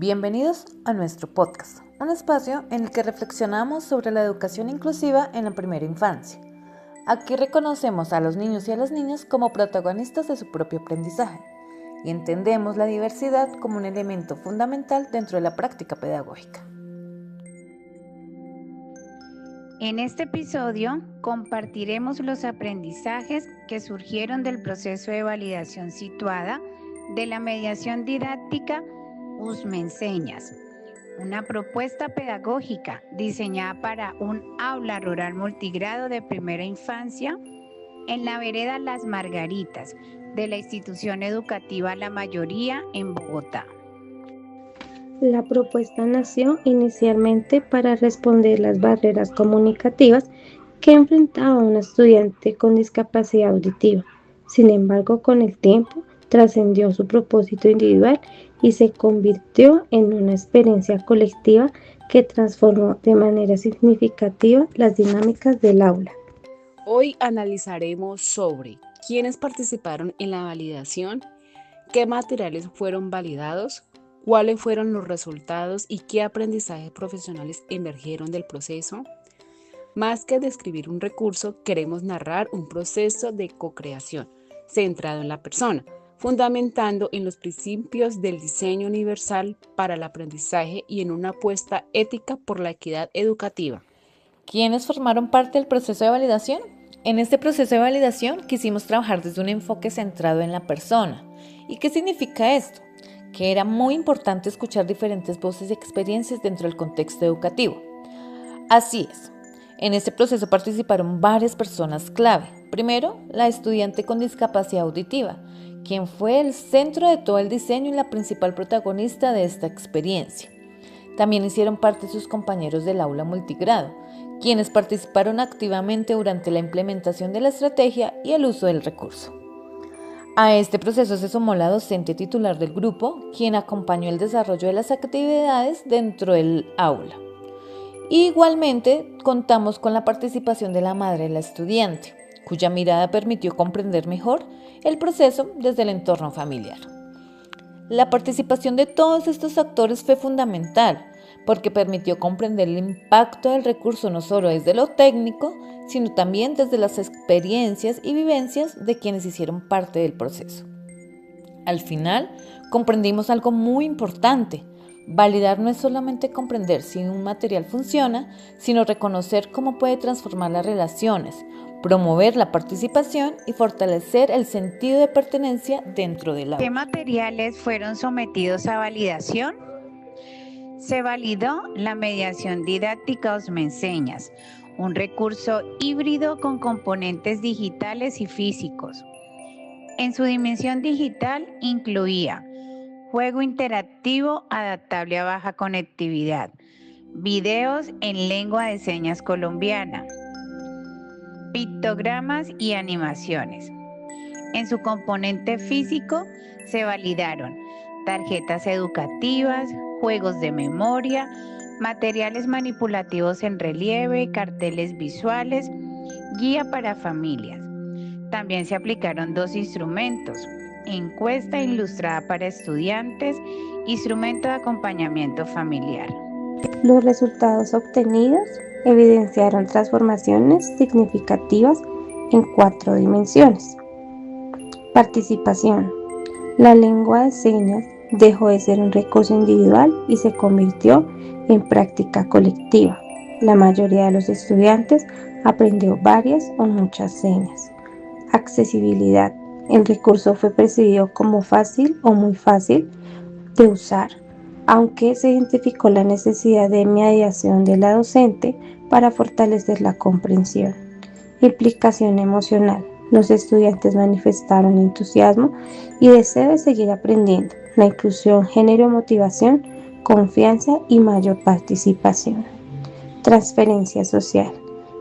Bienvenidos a nuestro podcast, un espacio en el que reflexionamos sobre la educación inclusiva en la primera infancia. Aquí reconocemos a los niños y a las niñas como protagonistas de su propio aprendizaje y entendemos la diversidad como un elemento fundamental dentro de la práctica pedagógica. En este episodio compartiremos los aprendizajes que surgieron del proceso de validación situada de la mediación didáctica USME Enseñas, una propuesta pedagógica diseñada para un aula rural multigrado de primera infancia en la vereda Las Margaritas de la institución educativa La Mayoría en Bogotá. La propuesta nació inicialmente para responder las barreras comunicativas que enfrentaba un estudiante con discapacidad auditiva. Sin embargo, con el tiempo, trascendió su propósito individual y se convirtió en una experiencia colectiva que transformó de manera significativa las dinámicas del aula. Hoy analizaremos sobre quiénes participaron en la validación, qué materiales fueron validados, cuáles fueron los resultados y qué aprendizajes profesionales emergieron del proceso. Más que describir un recurso, queremos narrar un proceso de co-creación centrado en la persona, fundamentando en los principios del diseño universal para el aprendizaje y en una apuesta ética por la equidad educativa. ¿Quiénes formaron parte del proceso de validación? En este proceso de validación quisimos trabajar desde un enfoque centrado en la persona. ¿Y qué significa esto? Que era muy importante escuchar diferentes voces y experiencias dentro del contexto educativo. Así es, en este proceso participaron varias personas clave. Primero, la estudiante con discapacidad auditiva, quien fue el centro de todo el diseño y la principal protagonista de esta experiencia. También hicieron parte sus compañeros del aula multigrado, quienes participaron activamente durante la implementación de la estrategia y el uso del recurso. A este proceso se sumó la docente titular del grupo, quien acompañó el desarrollo de las actividades dentro del aula. Igualmente, contamos con la participación de la madre de la estudiante, cuya mirada permitió comprender mejor el proceso desde el entorno familiar. La participación de todos estos actores fue fundamental, porque permitió comprender el impacto del recurso no solo desde lo técnico, sino también desde las experiencias y vivencias de quienes hicieron parte del proceso. Al final, comprendimos algo muy importante. Validar no es solamente comprender si un material funciona, sino reconocer cómo puede transformar las relaciones, promover la participación y fortalecer el sentido de pertenencia dentro del aula. ¿Qué materiales fueron sometidos a validación? Se validó la mediación didáctica USME Enseñas, un recurso híbrido con componentes digitales y físicos. En su dimensión digital incluía juego interactivo adaptable a baja conectividad, videos en lengua de señas colombiana, pictogramas y animaciones. En su componente físico se validaron tarjetas educativas, juegos de memoria, materiales manipulativos en relieve, carteles visuales, guía para familias. También se aplicaron 2 instrumentos: encuesta ilustrada para estudiantes, instrumento de acompañamiento familiar. Los resultados obtenidos evidenciaron transformaciones significativas en 4 dimensiones. Participación. La lengua de señas dejó de ser un recurso individual y se convirtió en práctica colectiva. La mayoría de los estudiantes aprendió varias o muchas señas. Accesibilidad. El recurso fue percibido como fácil o muy fácil de usar, aunque se identificó la necesidad de mediación de la docente para fortalecer la comprensión. Implicación emocional. Los estudiantes manifestaron entusiasmo y deseo de seguir aprendiendo. La inclusión generó motivación, confianza y mayor participación. Transferencia social.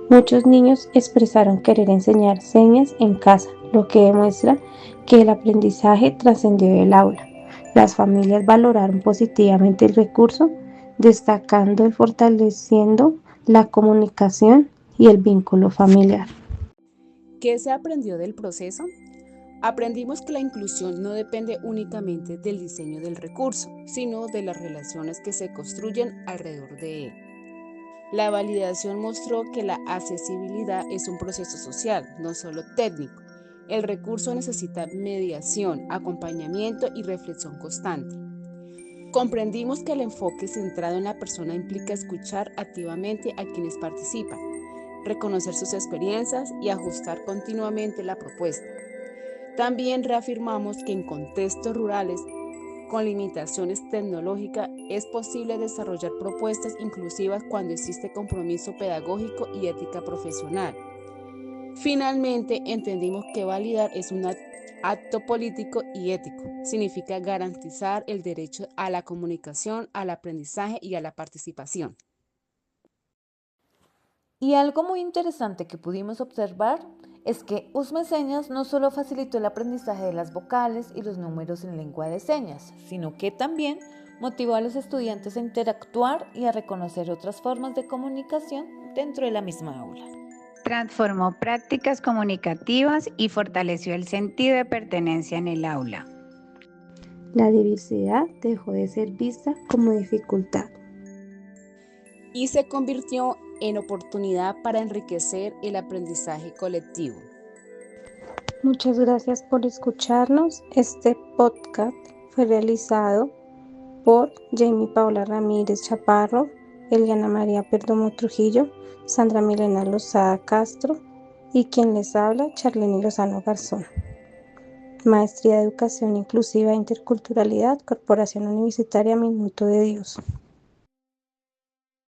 Muchos niños expresaron querer enseñar señas en casa, lo que demuestra que el aprendizaje trascendió el aula. Las familias valoraron positivamente el recurso, destacando y fortaleciendo la comunicación y el vínculo familiar. ¿Qué se aprendió del proceso? Aprendimos que la inclusión no depende únicamente del diseño del recurso, sino de las relaciones que se construyen alrededor de él. La validación mostró que la accesibilidad es un proceso social, no solo técnico. El recurso necesita mediación, acompañamiento y reflexión constante. Comprendimos que el enfoque centrado en la persona implica escuchar activamente a quienes participan, reconocer sus experiencias y ajustar continuamente la propuesta. También reafirmamos que en contextos rurales con limitaciones tecnológicas es posible desarrollar propuestas inclusivas cuando existe compromiso pedagógico y ética profesional. Finalmente, entendimos que validar es un acto político y ético. Significa garantizar el derecho a la comunicación, al aprendizaje y a la participación. Y algo muy interesante que pudimos observar es que USME Señas no solo facilitó el aprendizaje de las vocales y los números en lengua de señas, sino que también motivó a los estudiantes a interactuar y a reconocer otras formas de comunicación dentro de la misma aula. Transformó prácticas comunicativas y fortaleció el sentido de pertenencia en el aula. La diversidad dejó de ser vista como dificultad Y se convirtió en oportunidad para enriquecer el aprendizaje colectivo. Muchas gracias por escucharnos. Este podcast fue realizado por Jamie Paola Ramírez Chaparro, Eliana María Perdomo Trujillo, Sandra Milena Lozada Castro y quien les habla, Charlene Lozano Garzón. Maestría de Educación Inclusiva e Interculturalidad, Corporación Universitaria Minuto de Dios.